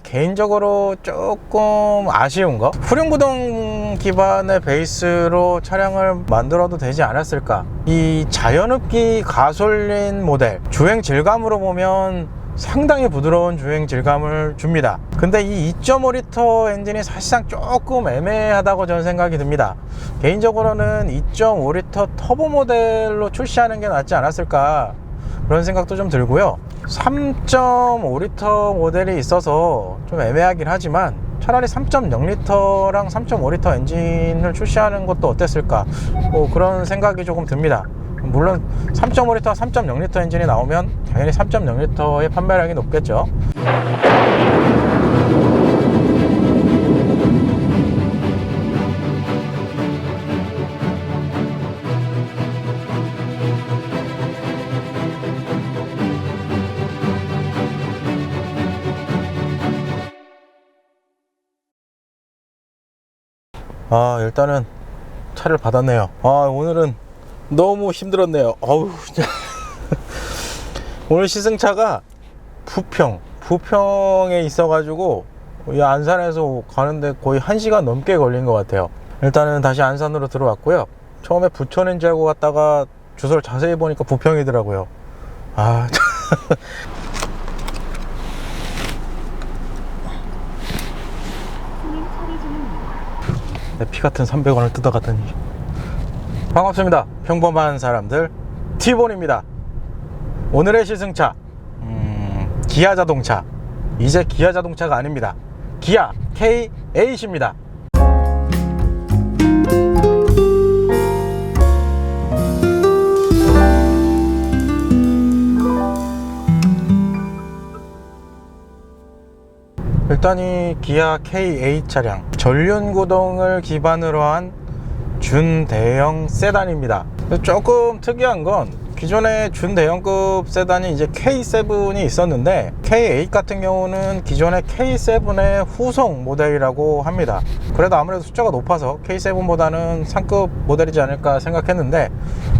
개인적으로 조금 아쉬운 거, 후륜구동 기반의 베이스로 차량을 만들어도 되지 않았을까. 이 자연흡기 가솔린 모델, 주행 질감으로 보면 상당히 부드러운 주행 질감을 줍니다. 근데 이 2.5L 엔진이 사실상 조금 애매하다고 저는 생각이 듭니다. 개인적으로는 2.5L 터보 모델로 출시하는 게 낫지 않았을까, 그런 생각도 좀 들고요. 3.5L 모델이 있어서 좀 애매하긴 하지만 차라리 3.0L랑 3.5L 엔진을 출시하는 것도 어땠을까, 그런 생각이 조금 듭니다. 물론 3.5L, 3.0L 엔진이 나오면 당연히 3.0L의 판매량이 높겠죠. 일단은 차를 받았네요. 오늘은 너무 힘들었네요. 진짜. 오늘 시승차가 부평에 있어가지고 이 안산에서 가는데 거의 1시간 넘게 걸린 것 같아요. 일단은 다시 안산으로 들어왔고요. 처음에 부천인 줄 알고 갔다가 주소를 자세히 보니까 부평이더라고요. 내 피같은 300원을 뜯어갔더니. 반갑습니다. 평범한 사람들 T본입니다. 오늘의 시승차 기아 자동차. 이제 기아 자동차가 아닙니다. 기아 K8입니다. 일단 이 기아 K8 차량, 전륜구동을 기반으로 한 준대형 세단입니다. 조금 특이한 건 기존에 준대형급 세단이 이제 K7이 있었는데 K8 같은 경우는 기존의 K7의 후속 모델이라고 합니다. 그래도 아무래도 숫자가 높아서 K7보다는 상급 모델이지 않을까 생각했는데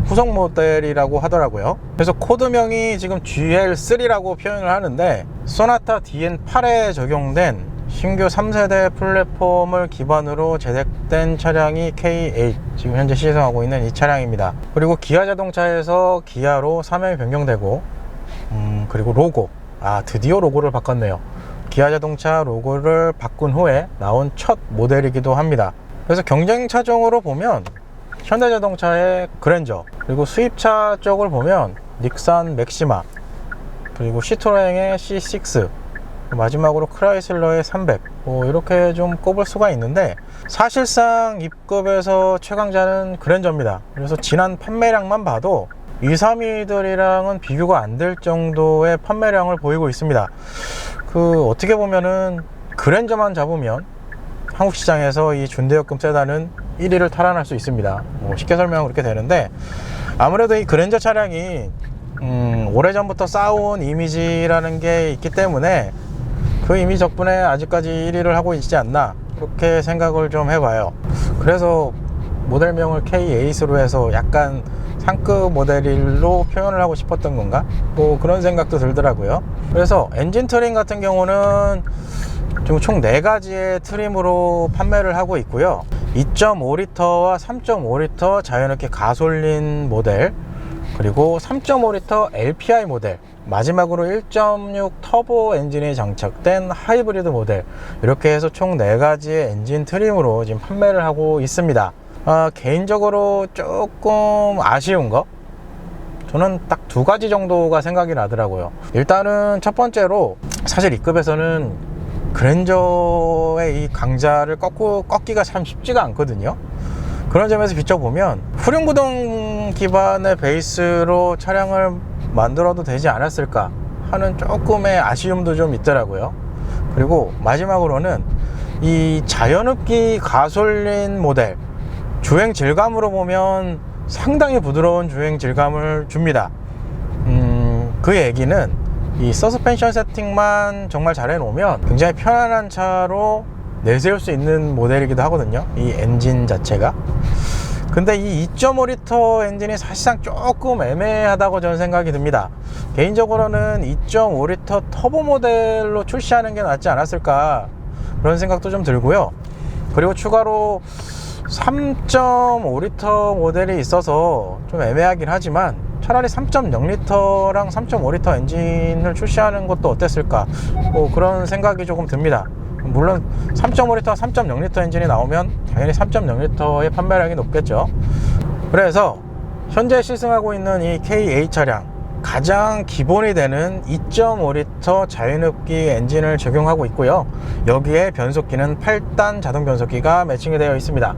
후속 모델이라고 하더라고요. 그래서 코드명이 지금 GL3라고 표현을 하는데 소나타 DN8에 적용된 신규 3세대 플랫폼을 기반으로 제작된 차량이 K8, 지금 현재 시승하고 있는 이 차량입니다. 그리고 기아 자동차에서 기아로 사명이 변경되고 그리고 로고, 드디어 로고를 바꿨네요. 기아 자동차 로고를 바꾼 후에 나온 첫 모델이기도 합니다. 그래서 경쟁 차종으로 보면 현대자동차의 그랜저, 그리고 수입차 쪽을 보면 닉산 맥시마, 그리고 시트로행의 C6, 마지막으로 크라이슬러의 300, 이렇게 좀 꼽을 수가 있는데 사실상 입급에서 최강자는 그랜저입니다. 그래서 지난 판매량만 봐도 2, 3위들이랑은 비교가 안 될 정도의 판매량을 보이고 있습니다. 어떻게 보면은 그랜저만 잡으면 한국 시장에서 이 준대형급 세단은 1위를 탈환할 수 있습니다. 쉽게 설명하면 그렇게 되는데, 아무래도 이 그랜저 차량이 오래전부터 쌓아온 이미지라는 게 있기 때문에 그 이미지 덕분에 아직까지 1위를 하고 있지 않나, 그렇게 생각을 좀 해봐요. 그래서 모델명을 K8으로 해서 약간 상급 모델로 표현을 하고 싶었던 건가, 그런 생각도 들더라고요. 그래서 엔진 트림 같은 경우는 지금 총 4가지의 트림으로 판매를 하고 있고요. 2.5L와 3.5L 자연흡기 가솔린 모델, 그리고 3.5L LPI 모델, 마지막으로 1.6 터보 엔진이 장착된 하이브리드 모델, 이렇게 해서 총 4가지의 엔진 트림으로 지금 판매를 하고 있습니다. 개인적으로 조금 아쉬운 거, 저는 딱 2가지 정도가 생각이 나더라고요. 일단은 첫 번째로, 사실 이급에서는 그랜저의 이 강자를 꺾기가 참 쉽지가 않거든요. 그런 점에서 비춰보면 후륜구동 기반의 베이스로 차량을 만들어도 되지 않았을까 하는 조금의 아쉬움도 좀 있더라고요. 그리고 마지막으로는 이 자연흡기 가솔린 모델, 주행 질감으로 보면 상당히 부드러운 주행 질감을 줍니다. 그 얘기는 이 서스펜션 세팅만 정말 잘 해놓으면 굉장히 편안한 차로 내세울 수 있는 모델이기도 하거든요, 이 엔진 자체가. 근데 이 2.5L 엔진이 사실상 조금 애매하다고 저는 생각이 듭니다. 개인적으로는 2.5L 터보 모델로 출시하는 게 낫지 않았을까 그런 생각도 좀 들고요. 그리고 추가로 3.5L 모델이 있어서 좀 애매하긴 하지만 차라리 3.0L랑 3.5L 엔진을 출시하는 것도 어땠을까, 뭐 그런 생각이 조금 듭니다. 물론 3.5L, 3.0L 엔진이 나오면 당연히 3.0L의 판매량이 높겠죠. 그래서 현재 시승하고 있는 이 K8 차량 가장 기본이 되는 2.5L 자유흡기 엔진을 적용하고 있고요. 여기에 변속기는 8단 자동 변속기가 매칭이 되어 있습니다.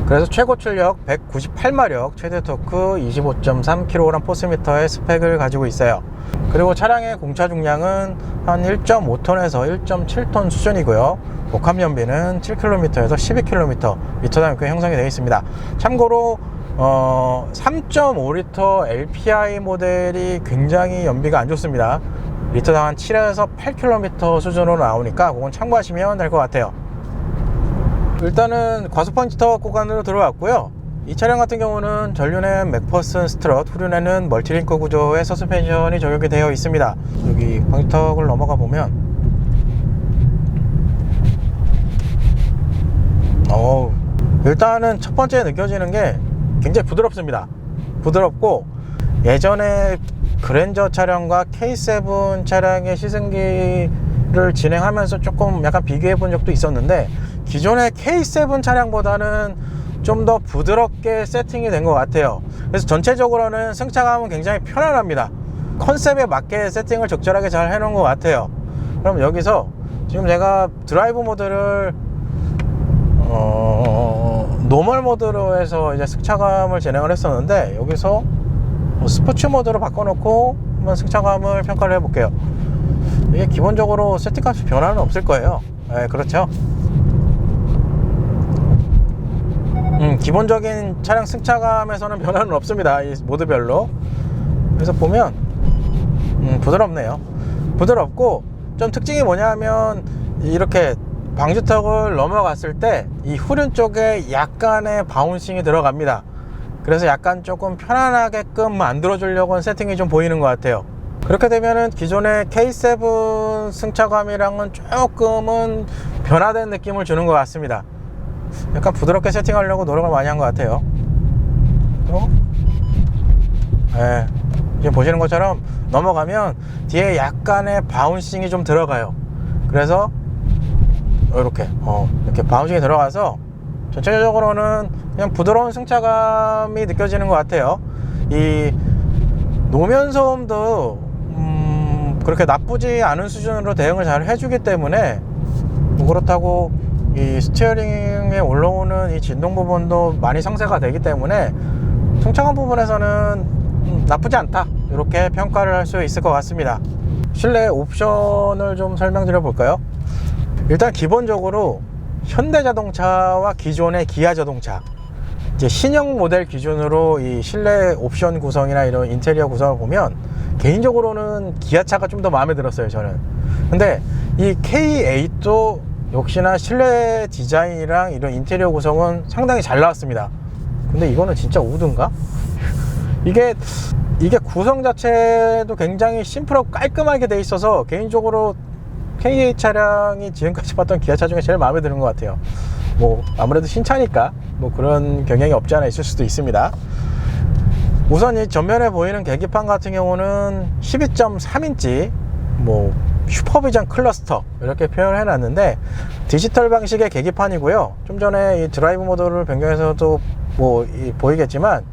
그래서 최고 출력 198마력, 최대 토크 25.3kg 포스미터의 스펙을 가지고 있어요. 그리고 차량의 공차 중량은 한 1.5톤에서 1.7톤 수준이고요. 복합 연비는 7km에서 12km, 미터당 이렇게 형성이 되어 있습니다. 참고로 3.5L LPI 모델이 굉장히 연비가 안 좋습니다. 리터당 한 7에서 8km 수준으로 나오니까 그건 참고하시면 될 것 같아요. 일단은 과속 포인터 구간으로 들어왔고요. 이 차량 같은 경우는 전륜엔 맥퍼슨 스트럿, 후륜에는 멀티링크 구조의 서스펜션이 적용이 되어 있습니다. 여기 방지턱을 넘어가 보면 일단은 첫 번째 느껴지는 게 굉장히 부드럽습니다. 부드럽고 예전에 그랜저 차량과 K7 차량의 시승기를 진행하면서 조금 약간 비교해 본 적도 있었는데, 기존의 K7 차량보다는 좀 더 부드럽게 세팅이 된 것 같아요. 그래서 전체적으로는 승차감은 굉장히 편안합니다. 컨셉에 맞게 세팅을 적절하게 잘 해놓은 것 같아요. 그럼 여기서 지금 제가 드라이브 모드를 노멀 모드로 해서 이제 승차감을 진행을 했었는데, 여기서 스포츠 모드로 바꿔놓고 한번 승차감을 평가를 해볼게요. 이게 기본적으로 세팅값이 변화는 없을 거예요. 네, 그렇죠. 기본적인 차량 승차감에서는 변화는 없습니다. 이 모드별로. 그래서 보면 부드럽네요. 부드럽고 좀 특징이 뭐냐면, 이렇게 방지턱을 넘어갔을 때 이 후륜 쪽에 약간의 바운싱이 들어갑니다. 그래서 약간 조금 편안하게끔 만들어 주려고 세팅이 좀 보이는 것 같아요. 그렇게 되면은 기존의 K7 승차감이랑은 조금은 변화된 느낌을 주는 것 같습니다. 약간 부드럽게 세팅하려고 노력을 많이 한 것 같아요. 네, 지금 보시는 것처럼 넘어가면 뒤에 약간의 바운싱이 좀 들어가요. 그래서 이렇게 바운싱이 들어가서 전체적으로는 그냥 부드러운 승차감이 느껴지는 것 같아요. 이 노면 소음도 그렇게 나쁘지 않은 수준으로 대응을 잘 해주기 때문에, 뭐 그렇다고 이 스티어링에 올라오는 이 진동 부분도 많이 상쇄가 되기 때문에 승차감 부분에서는 나쁘지 않다, 이렇게 평가를 할 수 있을 것 같습니다. 실내 옵션을 좀 설명드려 볼까요? 일단 기본적으로 현대자동차와 기존의 기아자동차, 이제 신형 모델 기준으로 이 실내 옵션 구성이나 이런 인테리어 구성을 보면 개인적으로는 기아차가 좀 더 마음에 들었어요, 저는. 근데 이 K8도 역시나 실내 디자인이랑 이런 인테리어 구성은 상당히 잘 나왔습니다. 근데 이거는 진짜 우드인가? 이게 구성 자체도 굉장히 심플하고 깔끔하게 돼 있어서 개인적으로 K8 차량이 지금까지 봤던 기아차 중에 제일 마음에 드는 것 같아요. 뭐 아무래도 신차니까 뭐 그런 경향이 없지 않아 있을 수도 있습니다. 우선 이 전면에 보이는 계기판 같은 경우는 12.3인치 뭐 슈퍼비전 클러스터 이렇게 표현을 해놨는데, 디지털 방식의 계기판이고요. 좀 전에 이 드라이브 모드를 변경해서도 뭐 보이겠지만,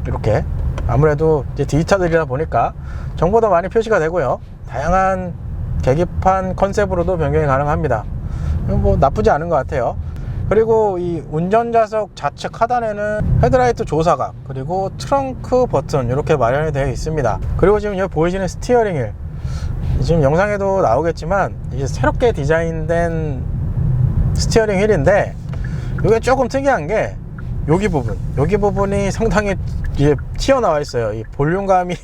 이렇게 아무래도 이제 디지털이다 보니까 정보도 많이 표시가 되고요. 다양한 계기판 컨셉으로도 변경이 가능합니다. 뭐 나쁘지 않은 것 같아요. 그리고 이 운전좌석 좌측 하단에는 헤드라이트 조사각, 그리고 트렁크 버튼 이렇게 마련이 되어 있습니다. 그리고 지금 여기 보이시는 스티어링 휠, 지금 영상에도 나오겠지만 이게 새롭게 디자인된 스티어링 휠인데, 이게 조금 특이한 게 여기 부분이 상당히 이제 튀어나와 있어요. 이 볼륨감이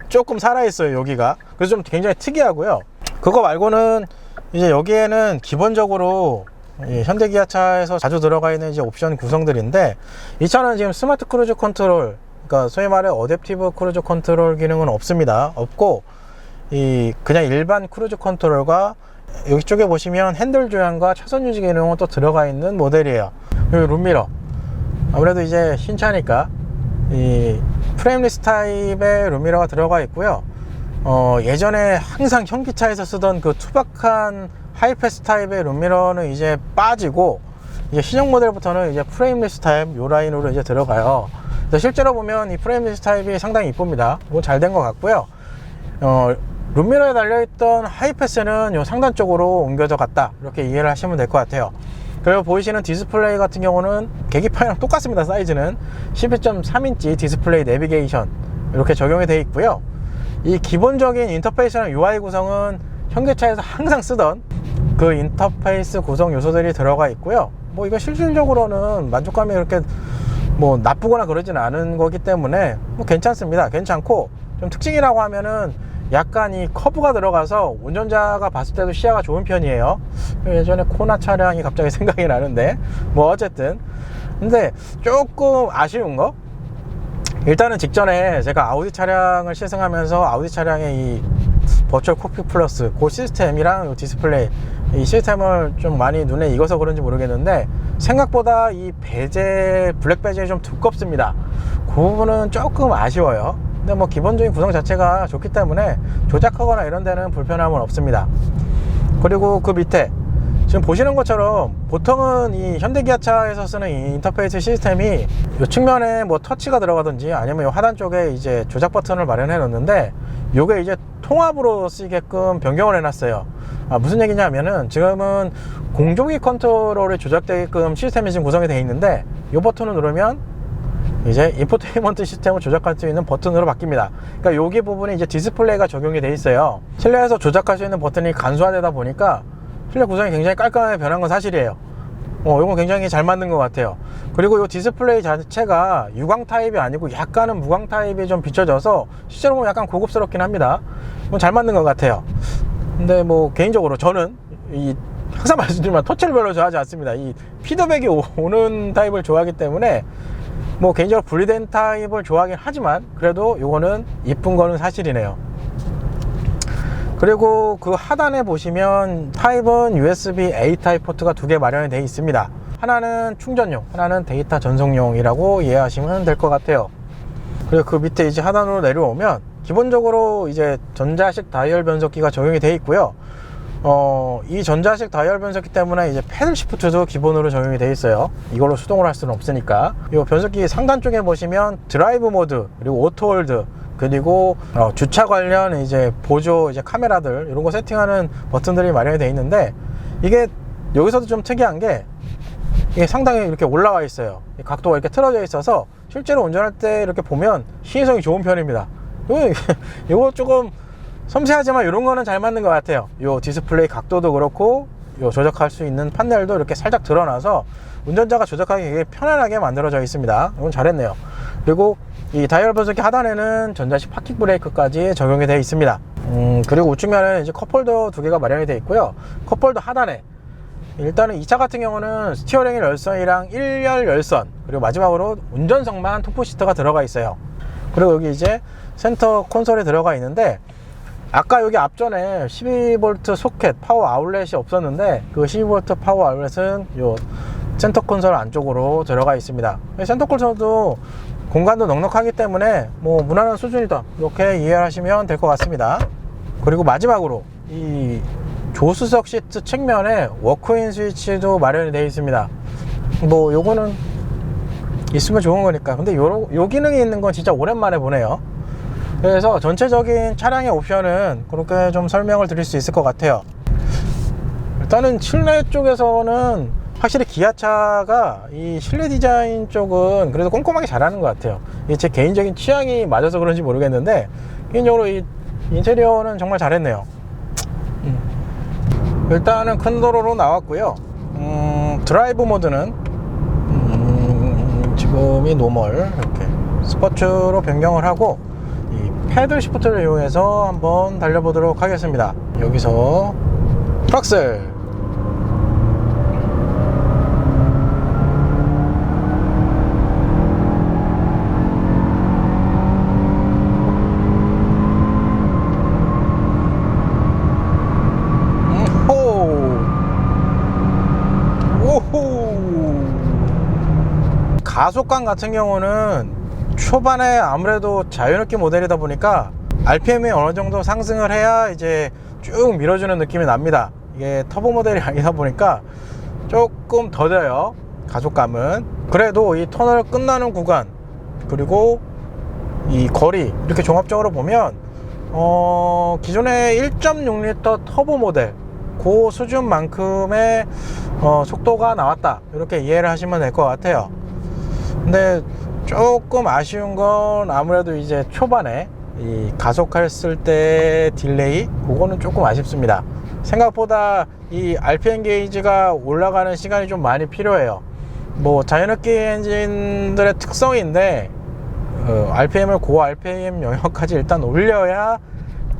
조금 살아 있어요, 여기가. 그래서 좀 굉장히 특이하고요. 그거 말고는 이제 여기에는 기본적으로 현대기아차에서 자주 들어가 있는 이제 옵션 구성들인데, 이 차는 지금 스마트 크루즈 컨트롤, 그러니까 소위 말해 어댑티브 크루즈 컨트롤 기능은 없습니다. 없고, 그냥 일반 크루즈 컨트롤과 여기 쪽에 보시면 핸들 조향과 차선 유지 기능은 또 들어가 있는 모델이에요. 여기 룸미러, 아무래도 이제 신차니까 이 프레임리스 타입의 룸미러가 들어가 있고요. 예전에 항상 현기차에서 쓰던 그 투박한 하이패스 타입의 룸미러는 이제 빠지고, 이제 신형 모델부터는 이제 프레임리스 타입 요 라인으로 이제 들어가요. 실제로 보면 이 프레임리스 타입이 상당히 이쁩니다. 이건 잘 된 것 같고요. 룸미러에 달려있던 하이패스는 요 상단 쪽으로 옮겨져 갔다, 이렇게 이해를 하시면 될 것 같아요. 그리고 보이시는 디스플레이 같은 경우는 계기판이랑 똑같습니다. 사이즈는 12.3인치 디스플레이 내비게이션 이렇게 적용이 되어 있고요. 이 기본적인 인터페이스랑 UI 구성은 현대차에서 항상 쓰던 그 인터페이스 구성 요소들이 들어가 있고요. 뭐 이거 실질적으로는 만족감이 그렇게 뭐 나쁘거나 그러지는 않은 거기 때문에 뭐 괜찮습니다. 괜찮고, 좀 특징이라고 하면은 약간 이 커브가 들어가서 운전자가 봤을 때도 시야가 좋은 편이에요. 예전에 코나 차량이 갑자기 생각이 나는데, 뭐 어쨌든. 근데 조금 아쉬운 거, 일단은 직전에 제가 아우디 차량을 시승하면서 아우디 차량의 이 버추얼 콕핏 플러스 그 시스템이랑 디스플레이, 이 시스템을 좀 많이 눈에 익어서 그런지 모르겠는데, 생각보다 이 베젤, 블랙 베젤이 좀 두껍습니다. 그 부분은 조금 아쉬워요. 근데 뭐 기본적인 구성 자체가 좋기 때문에 조작하거나 이런 데는 불편함은 없습니다. 그리고 그 밑에 지금 보시는 것처럼 보통은 이 현대기아차에서 쓰는 이 인터페이스 시스템이 이 측면에 뭐 터치가 들어가든지 아니면 이 하단 쪽에 이제 조작 버튼을 마련해 놓는데, 요게 이제 통합으로 쓰게끔 변경을 해놨어요. 무슨 얘기냐면은 지금은 공조기 컨트롤이 조작되게끔 시스템이 지금 구성이 되어 있는데, 이 버튼을 누르면 이제 인포테인먼트 시스템을 조작할 수 있는 버튼으로 바뀝니다. 그러니까 여기 부분이 이제 디스플레이가 적용이 돼 있어요. 실내에서 조작할 수 있는 버튼이 간소화되다 보니까 실내 구성이 굉장히 깔끔하게 변한 건 사실이에요. 이건 굉장히 잘 만든 것 같아요. 그리고 이 디스플레이 자체가 유광 타입이 아니고 약간은 무광 타입이 좀 비춰져서 실제로 보면 약간 고급스럽긴 합니다. 잘 만든 것 같아요. 근데 뭐 개인적으로 저는 항상 말씀드리지만 터치를 별로 좋아하지 않습니다. 이 피드백이 오는 타입을 좋아하기 때문에 뭐 개인적으로 분리된 타입을 좋아하긴 하지만, 그래도 이거는 이쁜 거는 사실이네요. 그리고 그 하단에 보시면 타입은 USB-A 타입 포트가 두 개 마련이 되어 있습니다. 하나는 충전용, 하나는 데이터 전송용이라고 이해하시면 될 것 같아요. 그리고 그 밑에 이제 하단으로 내려오면 기본적으로 이제 전자식 다이얼 변속기가 적용이 되어 있고요. 이 전자식 다이얼 변속기 때문에 이제 패들 시프트도 기본으로 적용이 되어 있어요. 이걸로 수동을 할 수는 없으니까. 이 변속기 상단 쪽에 보시면 드라이브 모드, 그리고 오토 홀드, 그리고 주차 관련 이제 보조 이제 카메라들 이런 거 세팅하는 버튼들이 마련이 되어 있는데, 이게 여기서도 좀 특이한 게 이게 상당히 이렇게 올라와 있어요. 각도가 이렇게 틀어져 있어서 실제로 운전할 때 이렇게 보면 시인성이 좋은 편입니다. 이거 조금 섬세하지만 이런 거는 잘 맞는 것 같아요. 요 디스플레이 각도도 그렇고, 요 조작할 수 있는 판넬도 이렇게 살짝 드러나서 운전자가 조작하기 되게 편안하게 만들어져 있습니다. 이건 잘했네요. 그리고 이 다이얼 변속기 하단에는 전자식 파킹 브레이크까지 적용이 되어 있습니다. 그리고 우측면에는 이제 컵홀더 두 개가 마련이 되어 있고요. 컵홀더 하단에 일단은 이 차 같은 경우는 스티어링 열선이랑 1열 열선, 그리고 마지막으로 운전석만 토프시트가 들어가 있어요. 그리고 여기 이제 센터 콘솔이 들어가 있는데, 아까 여기 앞전에 12V 소켓 파워 아울렛이 없었는데, 그 12V 파워 아울렛은 요 센터 콘솔 안쪽으로 들어가 있습니다. 센터 콘솔도 공간도 넉넉하기 때문에 뭐 무난한 수준이다, 이렇게 이해하시면 될 것 같습니다. 그리고 마지막으로 이 조수석 시트 측면에 워크인 스위치도 마련이 되어 있습니다. 뭐 요거는 있으면 좋은 거니까. 근데 요 기능이 있는 건 진짜 오랜만에 보네요. 그래서 전체적인 차량의 옵션은 그렇게 좀 설명을 드릴 수 있을 것 같아요. 일단은 실내 쪽에서는 확실히 기아차가 이 실내 디자인 쪽은 그래도 꼼꼼하게 잘하는 것 같아요. 제 개인적인 취향이 맞아서 그런지 모르겠는데, 개인적으로 이 인테리어는 정말 잘했네요. 일단은 큰 도로로 나왔고요. 드라이브 모드는 지금이 노멀, 이렇게 스포츠로 변경을 하고 이 패들 시프트를 이용해서 한번 달려보도록 하겠습니다. 여기서 프락셀, 가속감 같은 경우는 초반에 아무래도 자유느끼 모델이다 보니까 RPM이 어느 정도 상승을 해야 이제 쭉 밀어주는 느낌이 납니다. 이게 터보 모델이 아니다 보니까 조금 더뎌요, 가속감은. 그래도 이 터널 끝나는 구간 그리고 이 거리 이렇게 종합적으로 보면 기존의 1.6L 터보 모델 그 수준만큼의 속도가 나왔다, 이렇게 이해를 하시면 될 것 같아요. 근데 조금 아쉬운 건 아무래도 이제 초반에 이 가속했을 때 딜레이, 그거는 조금 아쉽습니다. 생각보다 이 RPM 게이지가 올라가는 시간이 좀 많이 필요해요. 뭐 자연흡기 엔진들의 특성인데 RPM을 고 RPM 영역까지 일단 올려야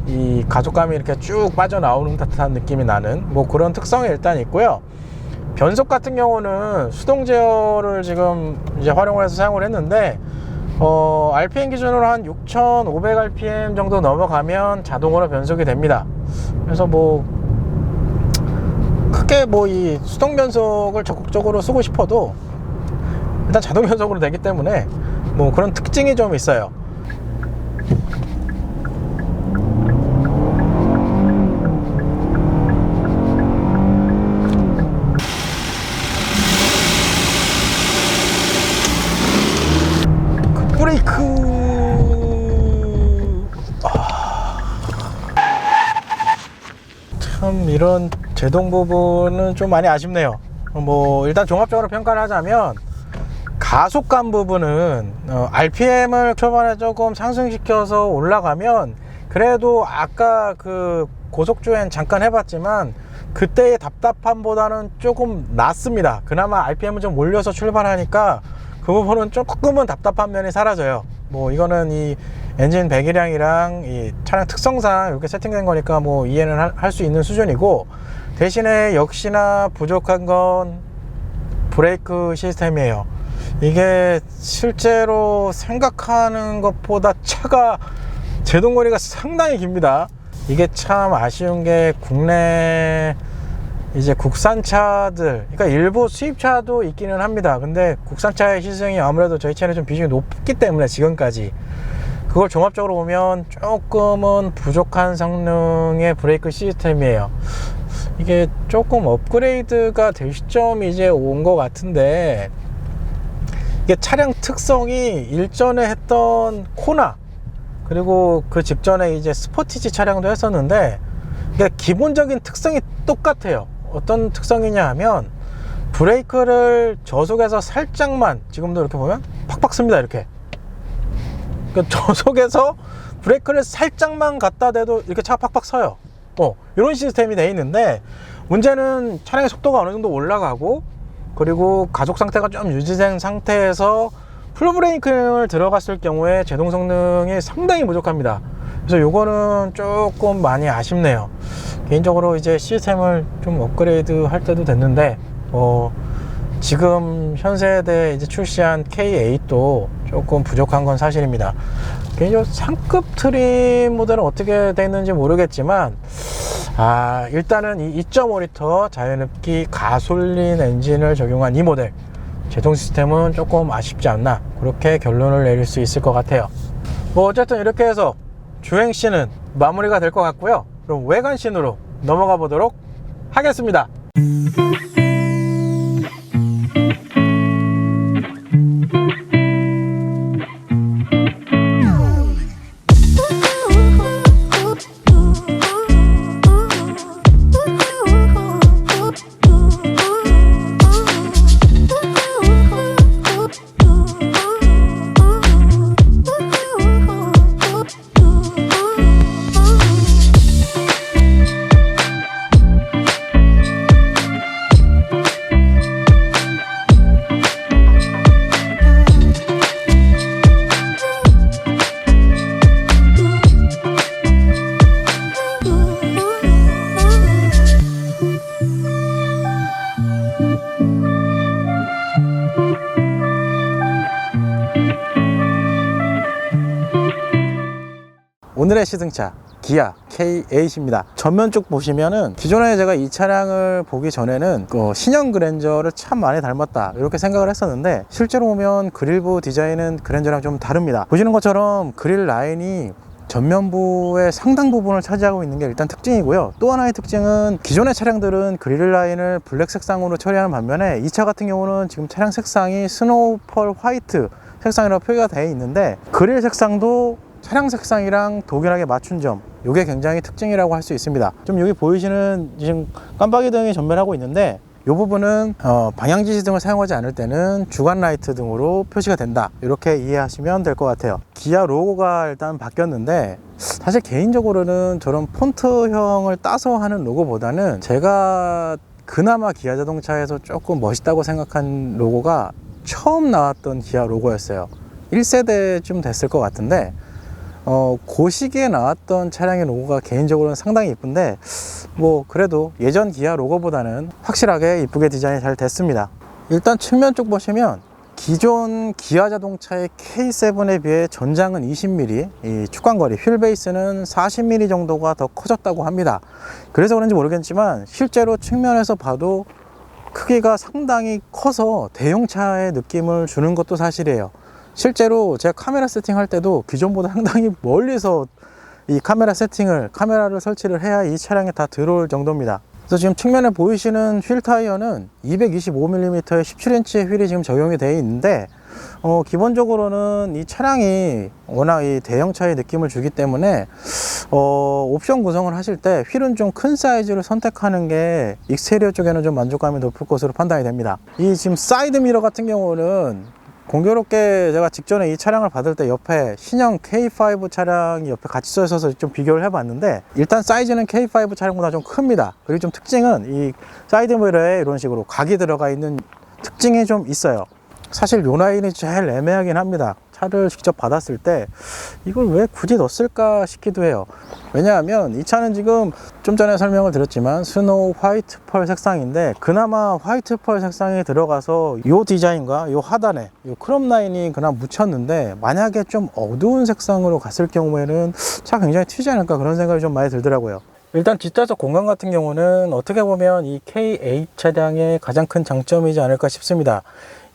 이 가속감이 이렇게 쭉 빠져나오는 듯한 느낌이 나는 뭐 그런 특성이 일단 있고요. 변속 같은 경우는 수동 제어를 지금 이제 활용을 해서 사용을 했는데 RPM 기준으로 한 6500 RPM 정도 넘어가면 자동으로 변속이 됩니다. 그래서 뭐 크게 뭐 이 수동 변속을 적극적으로 쓰고 싶어도 일단 자동 변속으로 되기 때문에 뭐 그런 특징이 좀 있어요. 브레이크 참 이런 제동 부분은 좀 많이 아쉽네요. 뭐 일단 종합적으로 평가를 하자면 가속감 부분은 RPM을 초반에 조금 상승시켜서 올라가면 그래도 아까 그 고속주행 잠깐 해봤지만 그때의 답답함보다는 조금 낫습니다. 그나마 RPM을 좀 올려서 출발하니까 그 부분은 조금은 답답한 면이 사라져요. 뭐 이거는 이 엔진 배기량이랑 이 차량 특성상 이렇게 세팅된 거니까 뭐 이해는 할 수 있는 수준이고, 대신에 역시나 부족한 건 브레이크 시스템이에요. 이게 실제로 생각하는 것보다 차가 제동거리가 상당히 깁니다. 이게 참 아쉬운 게 국내 이제 국산차들, 그러니까 일부 수입차도 있기는 합니다. 근데 국산차의 시승이 아무래도 저희 차는 좀 비중이 높기 때문에 지금까지 그걸 종합적으로 보면 조금은 부족한 성능의 브레이크 시스템이에요. 이게 조금 업그레이드가 될 시점이 이제 온 것 같은데, 이게 차량 특성이 일전에 했던 코나 그리고 그 직전에 이제 스포티지 차량도 했었는데 이게 기본적인 특성이 똑같아요. 어떤 특성이냐 하면 브레이크를 저속에서 살짝만, 지금도 이렇게 보면 팍팍 씁니다. 이렇게 그러니까 저속에서 브레이크를 살짝만 갖다 대도 이렇게 차가 팍팍 서요. 이런 시스템이 되어 있는데, 문제는 차량의 속도가 어느 정도 올라가고 그리고 가속 상태가 좀 유지된 상태에서 풀브레이크를 들어갔을 경우에 제동 성능이 상당히 부족합니다. 그래서 요거는 조금 많이 아쉽네요. 개인적으로 이제 시스템을 좀 업그레이드 할 때도 됐는데 지금 현 세대 이제 출시한 K8도 조금 부족한 건 사실입니다. 개인적으로 상급 트림 모델은 어떻게 됐는지 모르겠지만 일단은 이 2.5L 자연흡기 가솔린 엔진을 적용한 이 모델 제동 시스템은 조금 아쉽지 않나, 그렇게 결론을 내릴 수 있을 것 같아요. 뭐 어쨌든 이렇게 해서 주행씬은 마무리가 될 것 같고요. 그럼 외관씬으로 넘어가 보도록 하겠습니다. 오늘의 시승차 기아 K8입니다. 전면 쪽 보시면은 기존에 제가 이 차량을 보기 전에는 신형 그랜저를 참 많이 닮았다 이렇게 생각을 했었는데, 실제로 보면 그릴부 디자인은 그랜저랑 좀 다릅니다. 보시는 것처럼 그릴 라인이 전면부의 상당 부분을 차지하고 있는 게 일단 특징이고요. 또 하나의 특징은 기존의 차량들은 그릴 라인을 블랙 색상으로 처리하는 반면에 이 차 같은 경우는 지금 차량 색상이 스노우 펄 화이트 색상이라고 표기가 되어 있는데, 그릴 색상도 차량 색상이랑 동일하게 맞춘 점, 이게 굉장히 특징이라고 할 수 있습니다. 좀 여기 보이시는 지금 깜빡이 등이 전멸하고 있는데, 이 부분은 방향지시 등을 사용하지 않을 때는 주간 라이트 등으로 표시가 된다, 이렇게 이해하시면 될 것 같아요. 기아 로고가 일단 바뀌었는데, 사실 개인적으로는 저런 폰트형을 따서 하는 로고보다는 제가 그나마 기아 자동차에서 조금 멋있다고 생각한 로고가 처음 나왔던 기아 로고였어요. 1세대쯤 됐을 것 같은데, 그 시기에 나왔던 차량의 로고가 개인적으로는 상당히 이쁜데, 뭐 그래도 예전 기아 로고보다는 확실하게 이쁘게 디자인이 잘 됐습니다. 일단 측면 쪽 보시면 기존 기아 자동차의 K7에 비해 전장은 20mm, 이 축광거리 휠 베이스는 40mm 정도가 더 커졌다고 합니다. 그래서 그런지 모르겠지만 실제로 측면에서 봐도 크기가 상당히 커서 대형차의 느낌을 주는 것도 사실이에요. 실제로 제가 카메라 세팅할 때도 기존보다 상당히 멀리서 이 카메라를 설치를 해야 이 차량에 다 들어올 정도입니다. 그래서 지금 측면에 보이시는 휠 타이어는 225mm의 17인치의 휠이 지금 적용이 되어 있는데, 기본적으로는 이 차량이 워낙 이 대형차의 느낌을 주기 때문에 옵션 구성을 하실 때 휠은 좀 큰 사이즈를 선택하는 게 익스테리어 쪽에는 좀 만족감이 높을 것으로 판단이 됩니다. 이 지금 사이드 미러 같은 경우는 공교롭게 제가 직전에 이 차량을 받을 때 옆에 신형 K5 차량이 옆에 같이 써 있어서 좀 비교를 해봤는데, 일단 사이즈는 K5 차량보다 좀 큽니다. 그리고 좀 특징은 이 사이드 미러에 이런 식으로 각이 들어가 있는 특징이 좀 있어요. 사실 요 라인이 제일 애매하긴 합니다. 차를 직접 받았을 때 이걸 왜 굳이 넣었을까 싶기도 해요. 왜냐하면 이 차는 지금 좀 전에 설명을 드렸지만 스노우 화이트 펄 색상인데, 그나마 화이트 펄 색상이 들어가서 이 디자인과 이 하단에 이 크롬 라인이 그나마 묻혔는데, 만약에 좀 어두운 색상으로 갔을 경우에는 차가 굉장히 튀지 않을까, 그런 생각이 좀 많이 들더라고요. 일단 뒷좌석 공간 같은 경우는 어떻게 보면 이 K8 차량의 가장 큰 장점이지 않을까 싶습니다.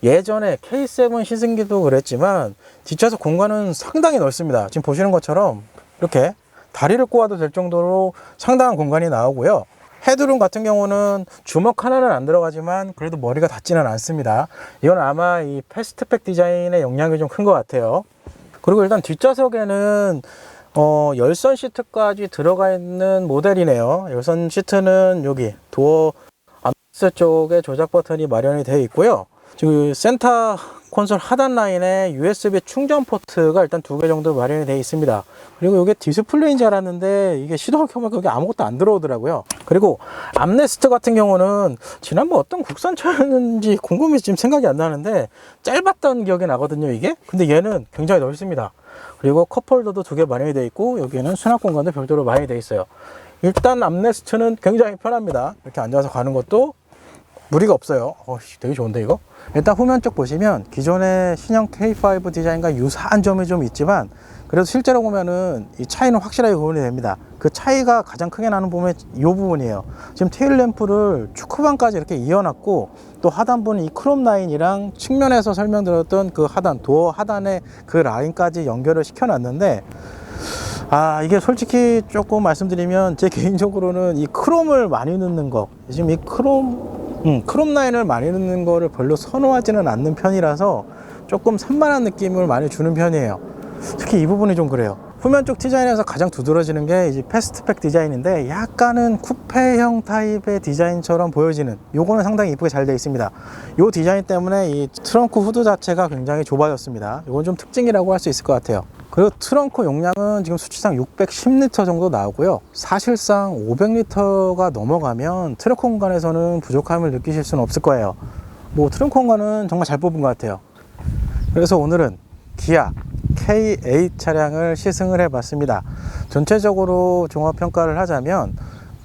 예전에 K7 시승기도 그랬지만 뒷좌석 공간은 상당히 넓습니다. 지금 보시는 것처럼 이렇게 다리를 꼬아도 될 정도로 상당한 공간이 나오고요. 헤드룸 같은 경우는 주먹 하나는 안 들어가지만 그래도 머리가 닿지는 않습니다. 이건 아마 이 패스트백 디자인의 영향이 좀 큰 것 같아요. 그리고 일단 뒷좌석에는 열선 시트까지 들어가 있는 모델이네요. 열선 시트는 여기 도어 암레스트 쪽에 조작 버튼이 마련이 되어 있고요. 지금 센터 콘솔 하단 라인에 USB 충전 포트가 일단 2개 정도 마련이 되어 있습니다. 그리고 이게 디스플레이인 줄 알았는데 이게 시동을 켜면 여기 아무것도 안 들어오더라고요. 그리고 암레스트 같은 경우는 지난번 어떤 국산차였는지 궁금해서 지금 생각이 안 나는데 짧았던 기억이 나거든요, 이게. 근데 얘는 굉장히 넓습니다. 그리고 컵홀더도 2개 마련이 되어 있고, 여기에는 수납 공간도 별도로 마련이 되어 있어요. 일단 암레스트는 굉장히 편합니다. 이렇게 앉아서 가는 것도 무리가 없어요. 되게 좋은데 이거? 일단 후면 쪽 보시면 기존의 신형 K5 디자인과 유사한 점이 좀 있지만, 그래도 실제로 보면은 이 차이는 확실하게 구분이 됩니다. 그 차이가 가장 크게 나는 부분이 이 부분이에요. 지금 테일 램프를 축구방까지 이렇게 이어놨고, 또 하단부는 이 크롬 라인이랑 측면에서 설명드렸던 그 하단, 도어 하단에 그 라인까지 연결을 시켜놨는데, 이게 솔직히 조금 말씀드리면 제 개인적으로는 이 크롬을 많이 넣는 거, 지금 이 크롬 라인을 많이 넣는 거를 별로 선호하지는 않는 편이라서 조금 산만한 느낌을 많이 주는 편이에요. 특히 이 부분이 좀 그래요. 후면 쪽 디자인에서 가장 두드러지는 게 이제 패스트백 디자인인데, 약간은 쿠페형 타입의 디자인처럼 보여지는, 요거는 상당히 이쁘게 잘 되어 있습니다. 요 디자인 때문에 이 트렁크 후드 자체가 굉장히 좁아졌습니다. 이건 좀 특징이라고 할 수 있을 것 같아요. 그리고 트렁크 용량은 지금 수치상 610리터 정도 나오고요. 사실상 500리터가 넘어가면 트렁크 공간에서는 부족함을 느끼실 수는 없을 거예요. 뭐 트렁크 공간은 정말 잘 뽑은 것 같아요. 그래서 오늘은 기아 K8 차량을 시승을 해봤습니다. 전체적으로 종합평가를 하자면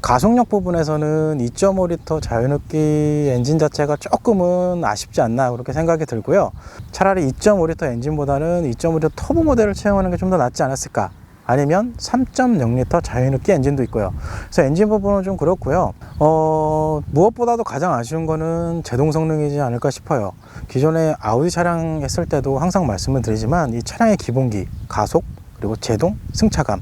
가속력 부분에서는 2.5리터 자유느끼 엔진 자체가 조금은 아쉽지 않나, 그렇게 생각이 들고요. 차라리 2.5리터 엔진보다는 2.5리터 터보 모델을 채용하는 게 좀 더 낫지 않았을까, 아니면 3.0L 자연흡기 엔진도 있고요. 그래서 엔진 부분은 좀 그렇고요. 무엇보다도 가장 아쉬운 거는 제동 성능이지 않을까 싶어요. 기존에 아우디 차량 했을 때도 항상 말씀을 드리지만 이 차량의 기본기, 가속, 그리고 제동, 승차감,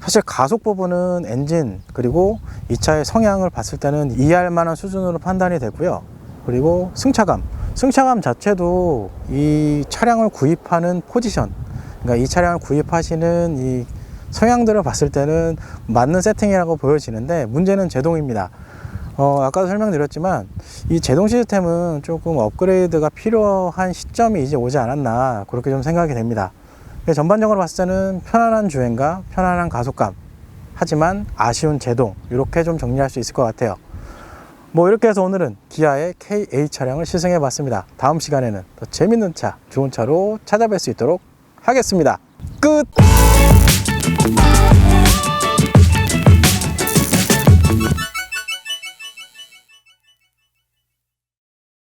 사실 가속 부분은 엔진 그리고 이 차의 성향을 봤을 때는 이해할 만한 수준으로 판단이 되고요. 그리고 승차감 자체도 이 차량을 구입하는 포지션, 그러니까 이 차량을 구입하시는 이 성향들을 봤을 때는 맞는 세팅이라고 보여지는데, 문제는 제동입니다. 아까도 설명드렸지만 이 제동 시스템은 조금 업그레이드가 필요한 시점이 이제 오지 않았나, 그렇게 좀 생각이 됩니다. 전반적으로 봤을 때는 편안한 주행과 편안한 가속감, 하지만 아쉬운 제동, 이렇게 좀 정리할 수 있을 것 같아요. 뭐 이렇게 해서 오늘은 기아의 K8 차량을 시승해 봤습니다. 다음 시간에는 더 재밌는 차, 좋은 차로 찾아뵐 수 있도록 하겠습니다. 끝!